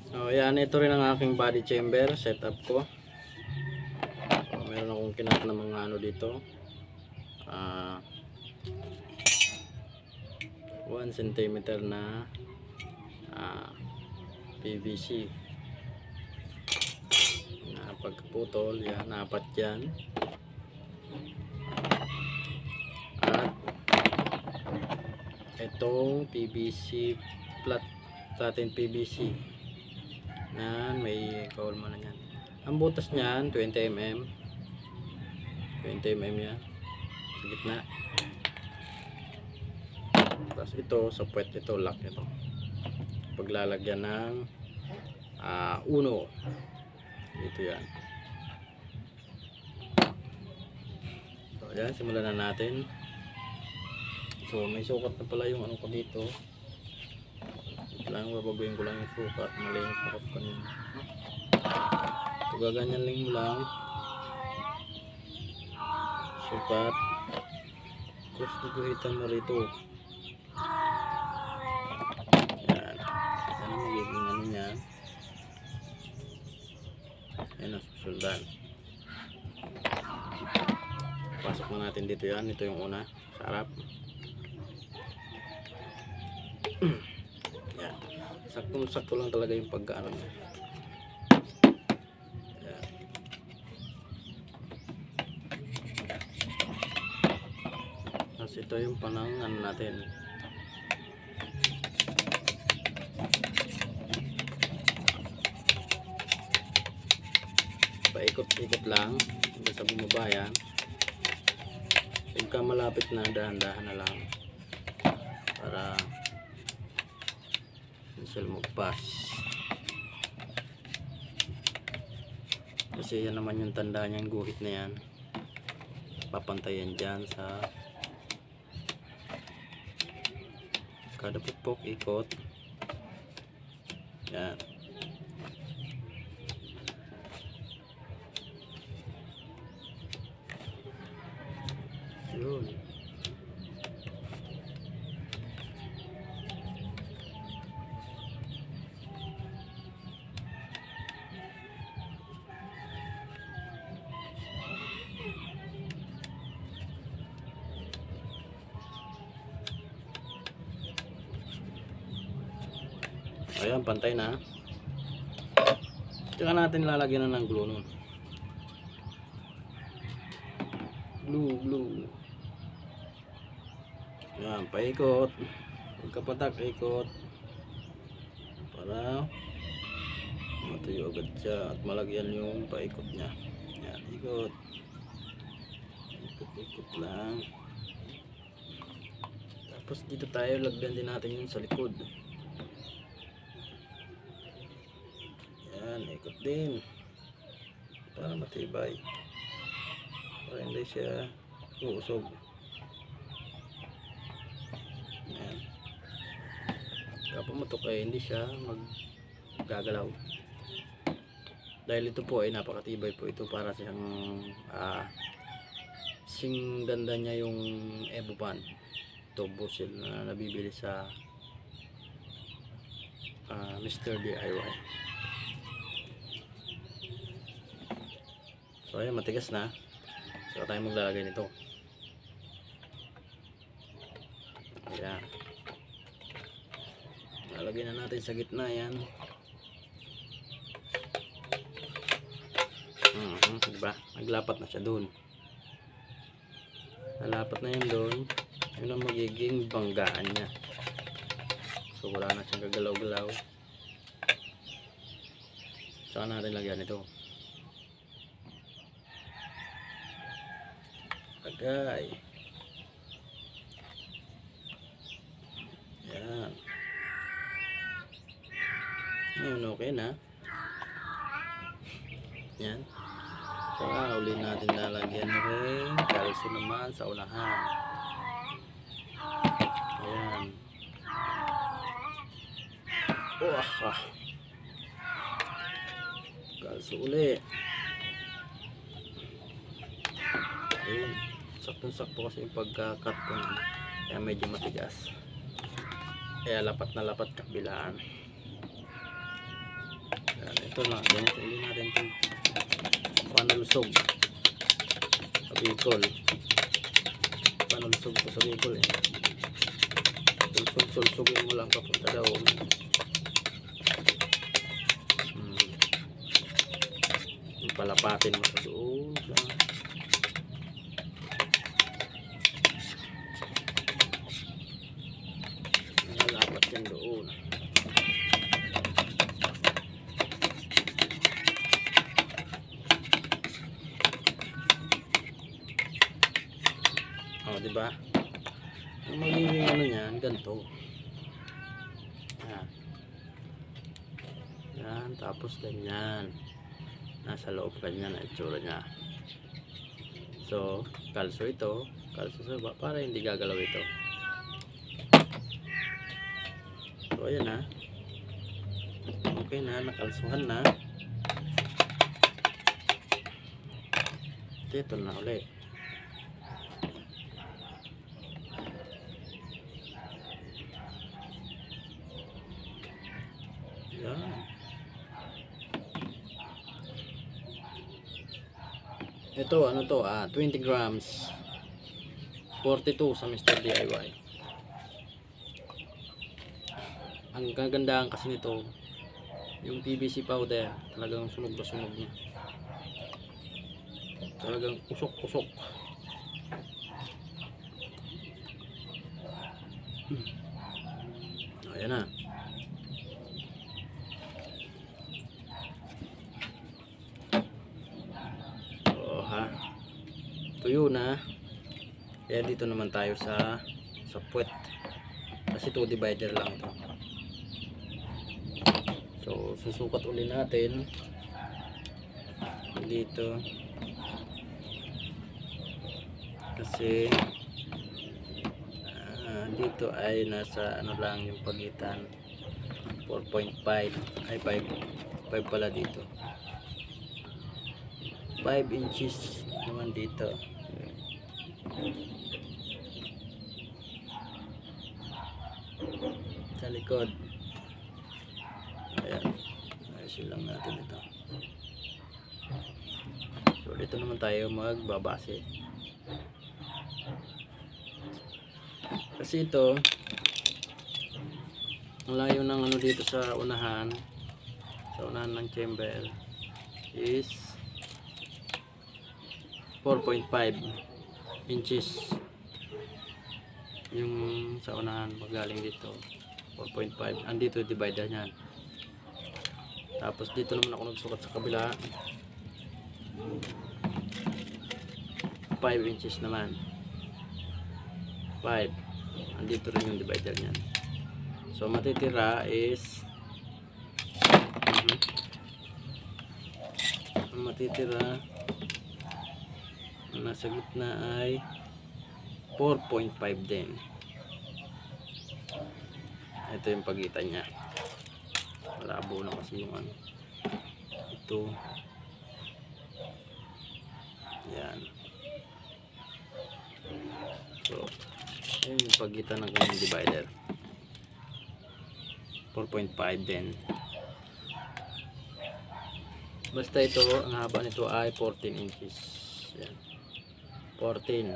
So, yan, ito rin ang aking body chamber setup ko. So, meron akong kinat na mga ano dito. 1 cm na PVC na pagputol, yan, apat yan. At itong PVC flat natin, PVC na may kaulman na yan. Ang butas niyan 20 mm yan sa gitna. Tapos ito sa puwet, ito lock ito, paglalagyan ng uno dito yan. So yan, simulan na natin. So may sukat na pala yung ano ko dito. Kailangan babaguhin ko lang yung sukat. Mali yung sukat kanina. So gaganyan lang mo lang sukat, tapos guguhitan mo rito. Yan, yan ang magiging ano nya. Yan ang susundan. Pasok na natin dito yan. Ito yung una sa harap. Yan, sakto lang talaga yung pagkaano niya. Yan. Tapos ito yung panangan natin. Paikot-ikot lang hanggang sa bumaba yan. Pagka malapit na, dahan-dahan na lang para hindi siya lumagpas. Kasi yan naman yung tanda niyang guhit na yan. Papantayan dyan sa kada pukpok, ikot. Yan. Yun. Ayan, pantay na. Tsaka natin lalagyan na ng glue nun. Glue. Ayan, paikot. Pagkapatak, ikot. Para matuyo agad siya at malagyan yung paikot niya. Ayan, ikot. Ikot lang. Tapos dito tayo, lagyan din natin yun sa likod. Yan, ikot din para matibay, para hindi siya uusog. Yan, kapag matok ay hindi siya maggagalaw, dahil ito po ay napakatibay po ito. Para siyang sing ganda niya yung Evopan turbo seal na nabibili sa Mr. DIY. So ayan, matigas na. So tayo maglalagay nito. Ayan, lalagay na natin sa gitna yan. Diba? Naglapat na siya doon. Nalapat na yan doon. Yun ang magiging banggaan niya. So wala na siyang gagalaw-galaw. Saka natin lagyan ito. Lagay. Yan. Ngayon okay na. Yan. Saka uli natin lalagyan rin kalso naman sa unahan. Ayan. Kalso uli. Ayun. Saktong-sakto kasi yung pagka-cut ko. Kaya medyo matigas. Kaya lapat na lapat kabilaan. Yan, ito na. Gamitin din natin itong panalusog sa Bicol. Panalusog ko sa Bicol eh. Sulsugin mo lang papunta daw. Palapatin mo sa doon sa nalapat yan doon. Diba? Ang magiging ano niyan, ganito. Yan. Yan, tapos ganyan. Nasa loob ganyan ang itsura niya. So, kalso ito, kalso sa baba para hindi gagalaw ito. So, ayan na. Okay na, nakalsuhan na. Ito na ulit. Yan. Ito, ano to? 20 grams. 42 sa Mr. DIY. Ang kagandahan kasi nito, yung PVC powder, talagang sunog na sunog niya. Talagang kusok-kusok. Ayan na. Tuyo na. Kaya dito naman tayo sa puwet. Kasi 2 divider lang ito. So susukat uli natin dito. Kasi dito ay nasa ano lang yung pagitan 4.5 ay 5 pala dito. 5 inches naman dito. Sa likod. Ayan. Ayusin lang natin ito. So dito naman tayo magbabase. Kasi ito ang layo ng ano dito sa unahan ng chamber is 4.5 inches yung sa unahan magaling dito 4.5 andito divider niyan. Tapos dito naman ako nagsukat sa kabila 5 inches naman 5 andito rin yung divider niyan. So matitira is matitira nasa gitna ay 4.5 din. Ito yung pagitan niya. Malabo na kasi yung ano. Ito. Yan. So, ayun yung pagitan ng kanyang divider. 4.5 din. Basta ito, ang haba nito ay 14 inches. Yan. 14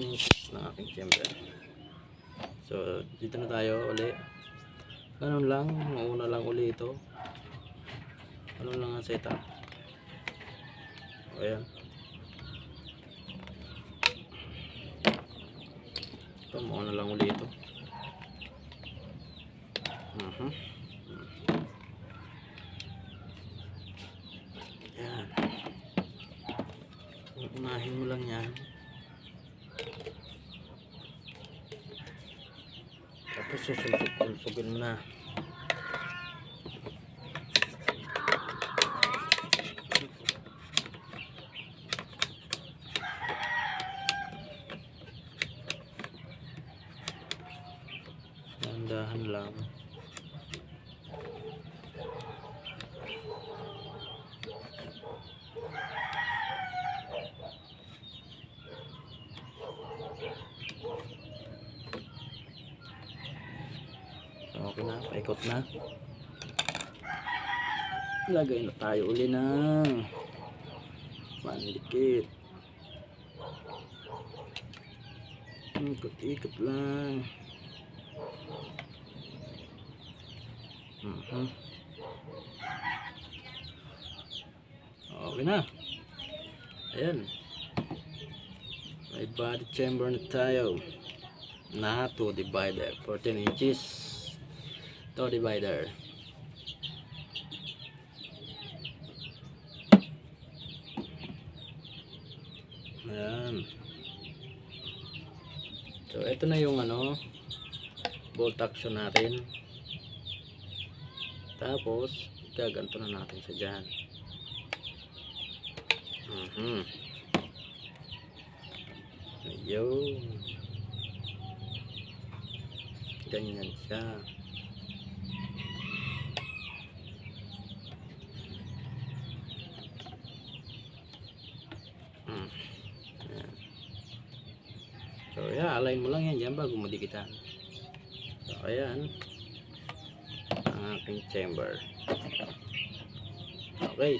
inches ng aking chamber. So dito na tayo uli. Ganun lang, mauna lang uli ito. Ganun lang ang setup. Ayan. Ito, mauna lang uli ito. Ayan. Unahin mo lang yan. Tapos susulsugin mo na. Dahan lang. Okay na, paikot na. Lagay na tayo uli ng pandikit. Ikot-ikot lang. Okay na. Ayan. May body chamber na tayo. Na 2 divider. 14 inches. 2 divider. Ayan. So, ito na yung bolt action natin. Tapos, gaganto na natin siya dyan. Ayun. Ganyan siya. Ayan. So, align mo lang yan dyan bago mo dikitan. So, ayan. Ang aking chamber. Okay.